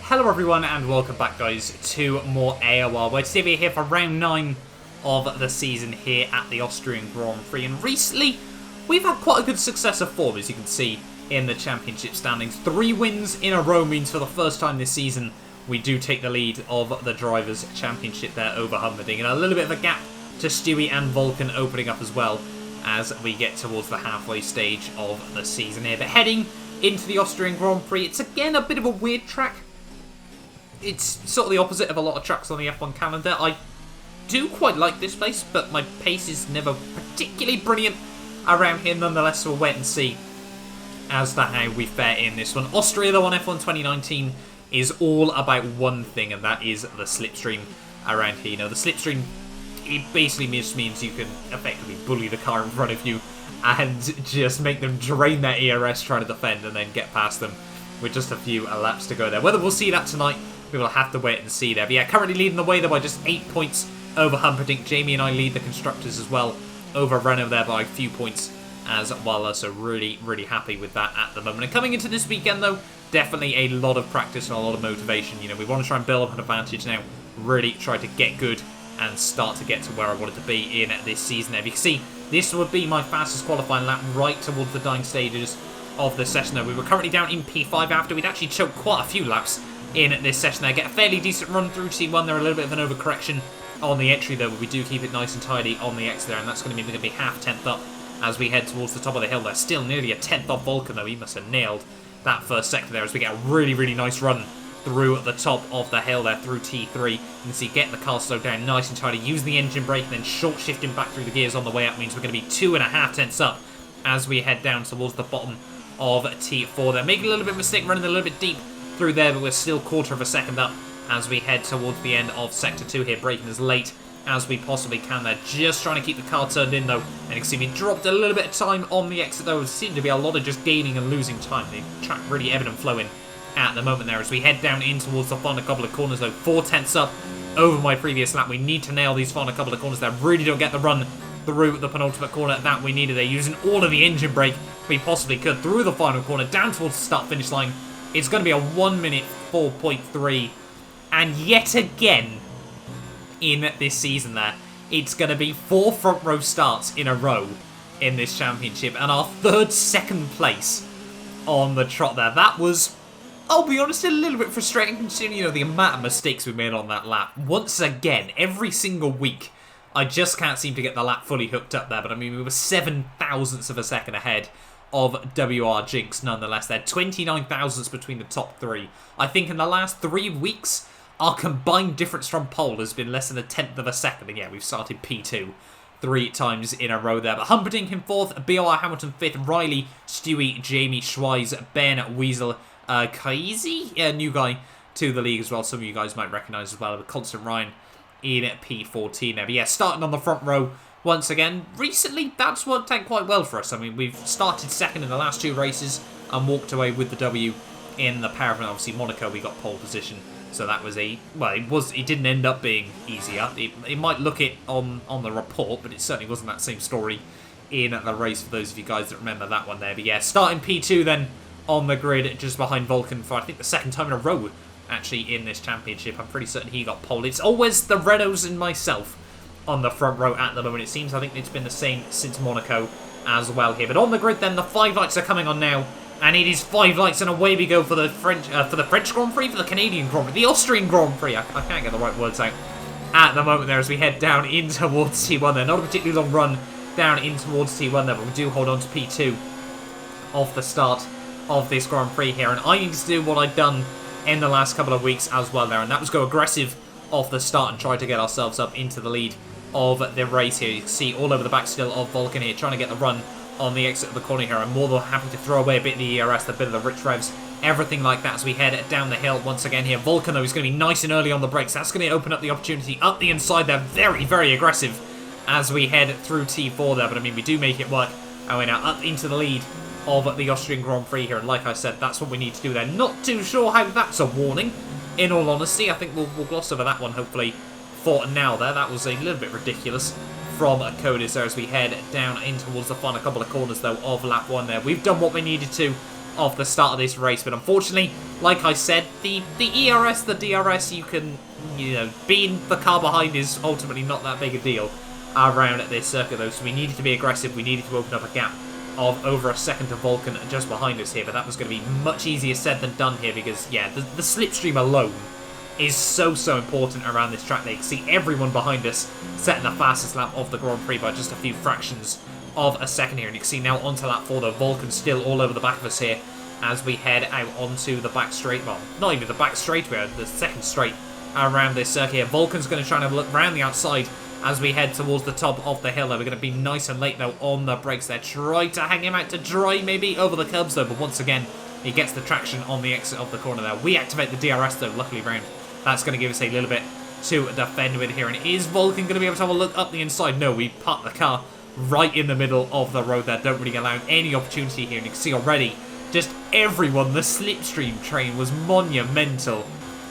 Hello everyone and welcome back guys to more AOR. We're today here for round 9 of the season here at the Austrian Grand Prix, and recently we've had quite a good success of form, as you can see in the championship standings. 3 wins in a row means for the first time this season we do take the lead of the Drivers' Championship there over Humperdinck, and a little bit of a gap to Stewie and Vulcan opening up as well as we get towards the halfway stage of the season here. But heading into the Austrian Grand Prix, it's again a bit of a weird track. It's sort of the opposite of a lot of tracks on the F1 calendar. I do quite like this place, but my pace is never particularly brilliant around here nonetheless, so we'll wait and see as to how we fare in this one. Austria, though, on F1 2019 is all about one thing, and that is the slipstream around here. You know, the slipstream, it basically just means you can effectively bully the car in front of you and just make them drain their ERS trying to defend and then get past them with just a few laps to go there. Whether we'll see that tonight, we will have to wait and see there. But yeah, currently leading the way there by just 8 points over Humperdinck. Jamie and I lead the constructors as well over Renault there by a few points as well. So really, really happy with that at the moment. And coming into this weekend though, definitely a lot of practice and a lot of motivation. You know, we want to try and build up an advantage now. Really try to get good and start to get to where I wanted to be in this season there. If you can see, this would be my fastest qualifying lap right towards the dying stages of the session there. We were currently down in P5 after we'd actually choked quite a few laps in this session there. Get a fairly decent run through T1 there, a little bit of an overcorrection on the entry though, but we do keep it nice and tidy on the exit there, and that's going to mean we're going to be half 10th up as we head towards the top of the hill there. Still nearly a 10th off Vulcan though. He must have nailed that first sector there as we get a really, really nice run through the top of the hill there through T3. You can see getting the car slowed down nice and tidy, using the engine brake and then short shifting back through the gears on the way up means we're going to be 2.5 tenths up as we head down towards the bottom of T4 there. Making a little bit of a mistake running a little bit deep through there, but we're still 1/4 of a second up as we head towards the end of Sector 2 here, braking as late as we possibly can there. Just trying to keep the car turned in though, and you can see we dropped a little bit of time on the exit though. There seemed to be a lot of just gaining and losing time. The track really evident flowing at the moment there as we head down in towards the final couple of corners though. 4 tenths up over my previous lap. We need to nail these final couple of corners there. Really don't get the run through the penultimate corner that we needed there, using all of the engine brake we possibly could through the final corner down towards the start finish line. It's going to be a 1 minute 4.3, and yet again in this season there, it's going to be 4 front row starts in a row in this championship and our 3rd second place on the trot there. That was, I'll be honest, a little bit frustrating considering, you know, the amount of mistakes we made on that lap. Once again, every single week, I just can't seem to get the lap fully hooked up there, but I mean, we were 7 thousandths of a second ahead of WR Jinx nonetheless. They're 29 thousandths between the top 3. I think in the last 3 weeks, our combined difference from pole has been less than 1/10 of a second. And yeah, we've started P2 3 times in a row there. But Humperdinck in 4th, BOR Hamilton 5th, Riley, Stewie, Jamie, Schweiz, Ben, Weasel, Kaizi, new guy to the league as well. Some of you guys might recognise as well, but Constant Ryan in P14 there. But yeah, starting on the front row once again. Recently, that's worked out quite well for us. I mean, we've started second in the last 2 races and walked away with the W in the Paravan. Obviously, Monaco, we got pole position. So that was it didn't end up being easier. It might look it on the report, but it certainly wasn't that same story in the race for those of you guys that remember that one there. But yeah, starting P2 then on the grid, just behind Vulcan for I think the 2nd time in a row actually in this championship. I'm pretty certain he got pole. It's always the Renaults and myself on the front row at the moment. It seems I think it's been the same since Monaco as well here. But on the grid then, the 5 lights are coming on now. And it is 5 lights and away we go for the French Grand Prix, for the Canadian Grand Prix, the Austrian Grand Prix. I can't get the right words out at the moment there as we head down in towards T1 there. Not a particularly long run down in towards T1 there, but we do hold on to P2 off the start of this Grand Prix here. And I need to do what I've done in the last couple of weeks as well there, and that was go aggressive off the start and try to get ourselves up into the lead of the race here. You can see all over the back still of Vulcan here, trying to get the run on the exit of the corner here. I'm more than happy to throw away a bit of the ERS, a bit of the rich revs, everything like that as we head down the hill once again here. Vulcan, though, is going to be nice and early on the brakes. That's going to open up the opportunity up the inside there. Very, very aggressive as we head through T4 there. But, I mean, we do make it work. And we're now up into the lead of the Austrian Grand Prix here. And like I said, that's what we need to do there. Not too sure how that's a warning, in all honesty. I think we'll gloss over that one, hopefully, for now there. That was a little bit ridiculous from Codis there as we head down in towards the final couple of corners, though, of lap 1 there. We've done what we needed to of the start of this race. But unfortunately, like I said, the ERS, the DRS, you can, being the car behind is ultimately not that big a deal around at this circuit though. So we needed to be aggressive. We needed to open up a gap of over a second to Vulcan just behind us here. But that was going to be much easier said than done here because, yeah, the slipstream alone is so important around this track. They can see everyone behind us setting the fastest lap of the Grand Prix by just a few fractions of a second here. And you can see now onto lap 4, the Vulcan still all over the back of us here as we head out onto the back straight. Well, not even the back straight, we're the second straight around this circuit here. Vulcan's going to try and have a look round the outside as we head towards the top of the hill. We're going to be nice and late though on the brakes there. Try to hang him out to dry maybe over the curbs though, but once again he gets the traction on the exit of the corner there. We activate the DRS though, luckily round. That's going to give us a little bit to defend with here. And is Vulcan going to be able to have a look up the inside? No, we parked the car right in the middle of the road there. Don't really allow any opportunity here. And you can see already, just everyone, the slipstream train was monumental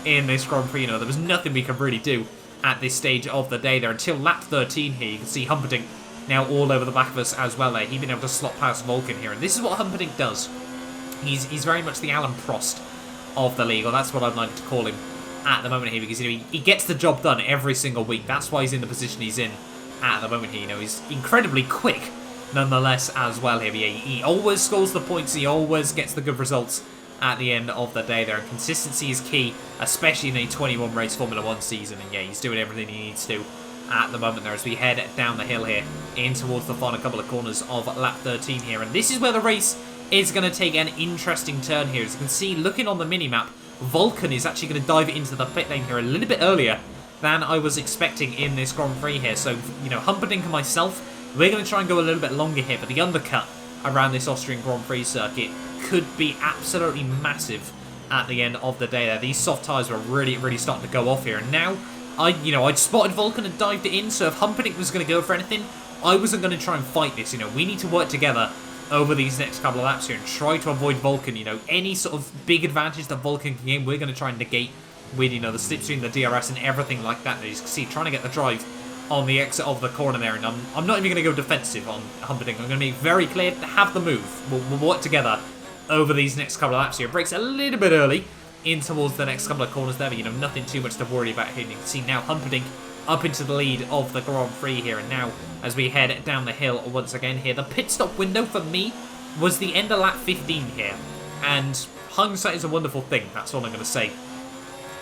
in this Grand Prix. There was nothing we could really do at this stage of the day there until lap 13 here. You can see Humperdinck now all over the back of us as well there. He's been able to slot past Vulcan here. And this is what Humperdinck does. He's very much the Alan Prost of the league, or that's what I'd like to call him at the moment here, because he gets the job done every single week. That's why he's in the position he's in at the moment here. He's incredibly quick nonetheless as well here. He always scores the points, he always gets the good results at the end of the day there. And consistency is key, especially in a 21 race Formula 1 season. And yeah, he's doing everything he needs to at the moment there as we head down the hill here in towards the final couple of corners of lap 13 here. And this is where the race is going to take an interesting turn here. As you can see, looking on the mini-map, Vulcan is actually going to dive into the pit lane here a little bit earlier than I was expecting in this Grand Prix here. So, Humperdinck and myself, we're going to try and go a little bit longer here, but the undercut around this Austrian Grand Prix circuit could be absolutely massive at the end of the day there. These soft tyres were really starting to go off here, and now, I'd spotted Vulcan and dived it in, so if Humperdinck was going to go for anything, I wasn't going to try and fight this. We need to work together over these next couple of laps here and try to avoid Vulcan. Any sort of big advantage that Vulcan can gain, we're going to try and negate with, the slipstream, the DRS and everything like that. As you can see, trying to get the drive on the exit of the corner there. And I'm not even going to go defensive on Humperdinck. I'm going to be very clear to have the move. We'll work together over these next couple of laps here. Brakes a little bit early in towards the next couple of corners there, but, nothing too much to worry about here. And you can see now Humperdinck up into the lead of the Grand Prix here. And now, as we head down the hill once again here, the pit stop window for me was the end of lap 15 here. And hindsight is a wonderful thing, that's all I'm going to say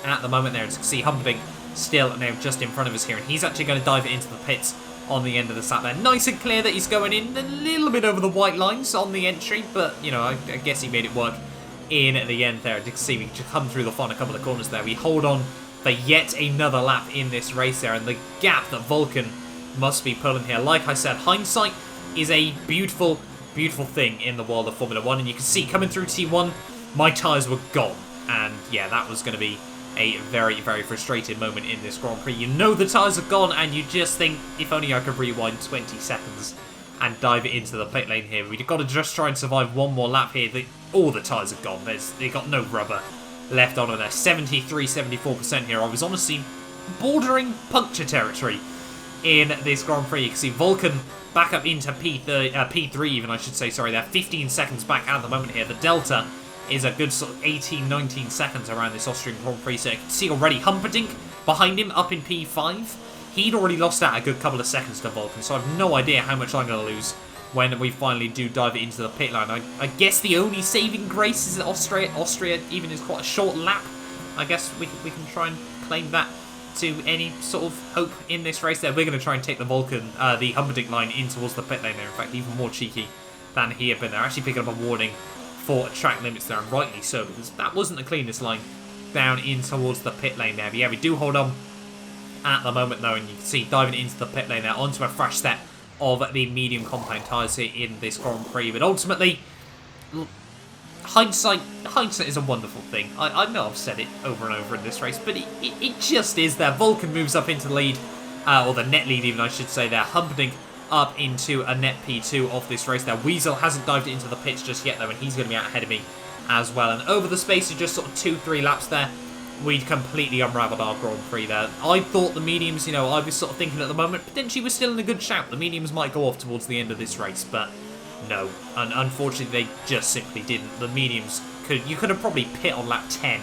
at the moment there. As you can see, Humperdinck still now just in front of us here, and he's actually going to dive into the pits on the end of the lap there. Nice and clear that he's going in a little bit over the white lines on the entry, but, I guess he made it work in at the end there. As you can see, we just come through the final couple of corners there. We hold on for yet another lap in this race there, and the gap that Vulcan must be pulling here. Like I said, hindsight is a beautiful thing in the world of Formula 1, and you can see coming through T1, my tyres were gone, and yeah, that was going to be a very frustrating moment in this Grand Prix. The tyres are gone, and you just think, if only I could rewind 20 seconds and dive it into the pit lane here. We've got to just try and survive one more lap here. All the tyres are gone. They got no rubber left on there. 73-74% here. I was honestly bordering puncture territory in this Grand Prix. You can see Vulcan back up into P3 even, I should say, sorry, they're 15 seconds back at the moment here. The delta is a good sort of 18-19 seconds around this Austrian Grand Prix. So you can see already Humperdinck behind him up in P5. He'd already lost out a good couple of seconds to Vulcan, so I've no idea how much I'm going to lose when we finally do dive it into the pit line. I guess the only saving grace is that Austria even is quite a short lap. I guess we can try and claim that to any sort of hope in this race there. We're going to try and take the the Humperdinck line in towards the pit lane there. In fact, even more cheeky than he had been there. Actually picking up a warning for track limits there, and rightly so, because that wasn't the cleanest line down in towards the pit lane there. But yeah, we do hold on at the moment though, and you can see diving into the pit lane there onto a fresh set of the medium compound tyres here in this Grand Prix. But ultimately, hindsight is a wonderful thing. I know I've said it over and over in this race, but it just is there. Vulcan moves up into the lead, or the net lead even, I should say there. Humperdinck up into a net P2 of this race there. Weasel hasn't dived into the pits just yet though, and he's going to be out ahead of me as well. And over the space of just sort of 2-3 laps there, we'd completely unravelled our Grand Prix there. I thought the mediums, I was sort of thinking at the moment, potentially we're still in a good shout. The mediums might go off towards the end of this race, but no. And unfortunately, they just simply didn't. The mediums, you could have probably pit on lap 10,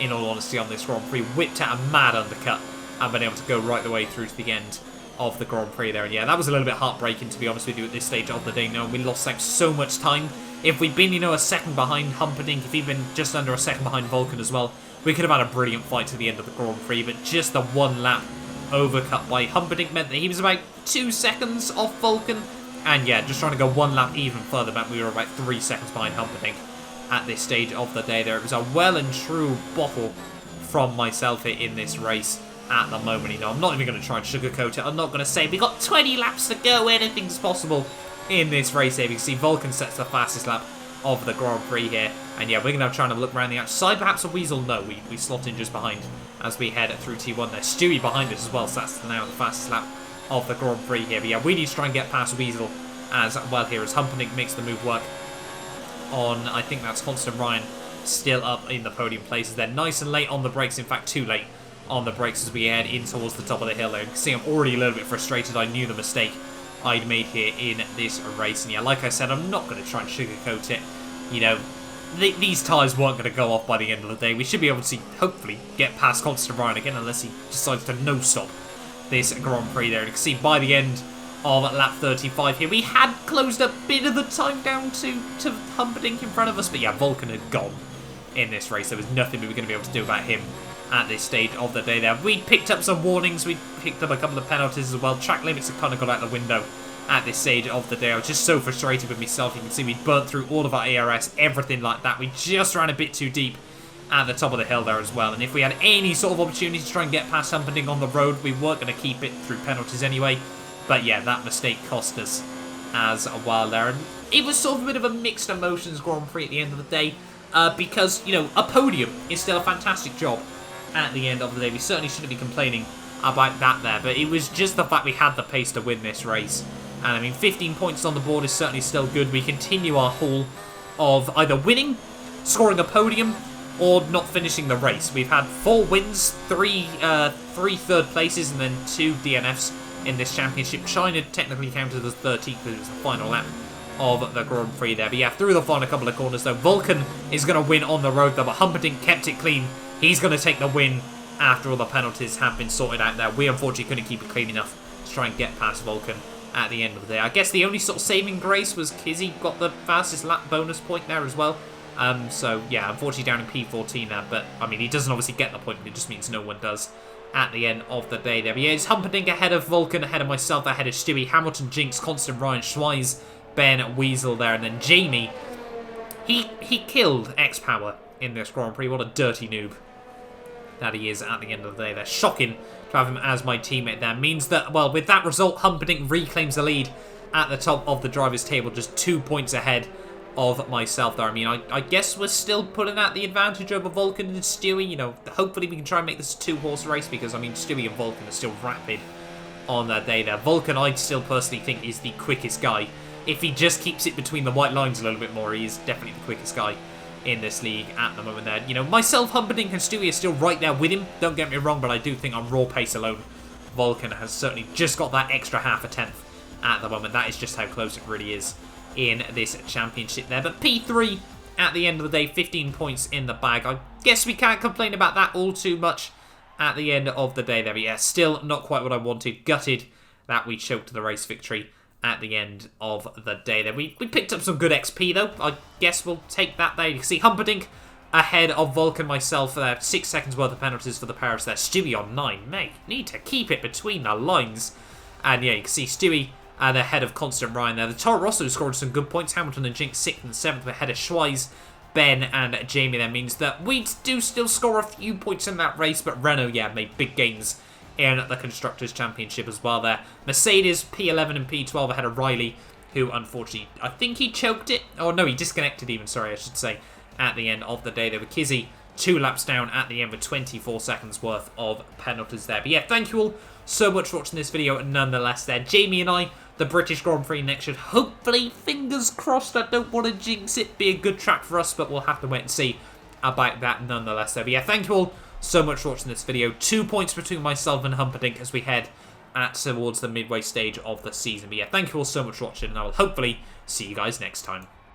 in all honesty, on this Grand Prix. Whipped out a mad undercut and been able to go right the way through to the end of the Grand Prix there. And yeah, that was a little bit heartbreaking, to be honest with you, at this stage of the day. No, we lost like so much time. If we'd been, a second behind Humperdinck, if he'd been just under a second behind Vulcan as well, we could have had a brilliant fight to the end of the Grand Prix. But just the one lap overcut by Humperdinck meant that he was about 2 seconds off Vulcan. And yeah, just trying to go one lap even further meant we were about 3 seconds behind Humperdinck at this stage of the day there. It was a well and true bottle from myself here in this race at the moment. I'm not even going to try and sugarcoat it. I'm not going to say we got 20 laps to go, anything's possible in this race here. You can see Vulcan sets the fastest lap of the Grand Prix here. And yeah, we're going to try to look around the outside. Perhaps a Weasel, no, we slot in just behind as we head through T1 there. Stewie behind us as well, so that's now the fastest lap of the Grand Prix here. But yeah, we need to try and get past Weasel as well here as Humperdinck makes the move work on, I think that's Constant Ryan, still up in the podium places. They're nice and late on the brakes, in fact too late on the brakes as we head in towards the top of the hill there. You can see I'm already a little bit frustrated. I knew the mistake I'd made here in this race. And yeah, like I said, I'm not going to try and sugarcoat it. These tyres weren't going to go off by the end of the day. We should be able to, hopefully, get past Constant Ryan again, unless he decides to no-stop this Grand Prix there. And you can see by the end of lap 35 here, we had closed a bit of the time down to Humperdinck in front of us. But yeah, Vulcan had gone in this race. There was nothing we were going to be able to do about him at this stage of the day there. We picked up some warnings. We picked up a couple of penalties as well. Track limits have kind of got out the window at this stage of the day. I was just so frustrated with myself. You can see we burnt through all of our ARS, everything like that. We just ran a bit too deep at the top of the hill there as well. And if we had any sort of opportunity to try and get past Humperdinck on the road, we weren't going to keep it through penalties anyway. But yeah, that mistake cost us as well there. And it was sort of a bit of a mixed emotions Grand Prix at the end of the day. Because, a podium is still a fantastic job at the end of the day. We certainly shouldn't be complaining about that there. But it was just the fact we had the pace to win this race. And I mean, 15 points on the board is certainly still good. We continue our haul of either winning, scoring a podium, or not finishing the race. We've had 4 wins, 3 third places, and then 2 DNFs in this championship. China technically counted as 13th because it was the final lap of the Grand Prix there. But yeah, through the final couple of corners though, Vulcan is going to win on the road though, but Humperdinck kept it clean. He's going to take the win after all the penalties have been sorted out there. We unfortunately couldn't keep it clean enough to try and get past Vulcan at the end of the day. I guess the only sort of saving grace was Kizzy got the fastest lap bonus point there as well. So yeah, unfortunately down in P14 there, but I mean he doesn't obviously get the point, but it just means no one does at the end of the day there. But yeah, it's Humperdinck ahead of Vulcan, ahead of myself, ahead of Stewie, Hamilton, Jinx, Constant, Ryan, Schweiz, Ben, Weasel there, and then Jamie. He killed X-Power in this Grand Prix. What a dirty noob that he is at the end of the day. They're shocking to have him as my teammate there. Means that, well, with that result, Humperdinck reclaims the lead at the top of the driver's table, just 2 points ahead of myself there. I mean, I guess we're still putting out the advantage over Vulcan and Stewie. Hopefully we can try and make this a 2-horse race because, I mean, Stewie and Vulcan are still rapid on that day there. Vulcan, I still personally think, is the quickest guy. If he just keeps it between the white lines a little bit more, he is definitely the quickest guy in this league at the moment there. Myself, Humperdinck and Stewie are still right there with him. Don't get me wrong, but I do think on raw pace alone, Vulcan has certainly just got that extra half a tenth at the moment. That is just how close it really is in this championship there. But P3 at the end of the day, 15 points in the bag. I guess we can't complain about that all too much at the end of the day there. But yeah, still not quite what I wanted. Gutted that we choked the race victory at the end of the day there. We picked up some good XP though. I guess we'll take that there. You can see Humperdinck ahead of Vulcan, myself there. 6 seconds worth of penalties for the Paris there. Stewie on 9. Mate, need to keep it between the lines. And yeah, you can see Stewie the head of Constant Ryan there. The Toro Rosso scored some good points. Hamilton and Jinx 6th and 7th ahead of Schweiz, Ben and Jamie. That means that we do still score a few points in that race, but Renault, yeah, made big gains in the Constructors' Championship as well there. Mercedes, P11 and P12 ahead of Riley, who unfortunately, I think he choked it. Oh no, he disconnected even, sorry, I should say, at the end of the day. There were Kizzy 2 laps down at the end with 24 seconds worth of penalties there. But yeah, thank you all so much for watching this video nonetheless there. Jamie and I, the British Grand Prix next should hopefully, fingers crossed, I don't want to jinx it, be a good track for us, but we'll have to wait and see about that nonetheless there. But yeah, thank you all so much for watching this video. 2 points between myself and Humperdinck as we head towards the midway stage of the season. But yeah, thank you all so much for watching, and I will hopefully see you guys next time.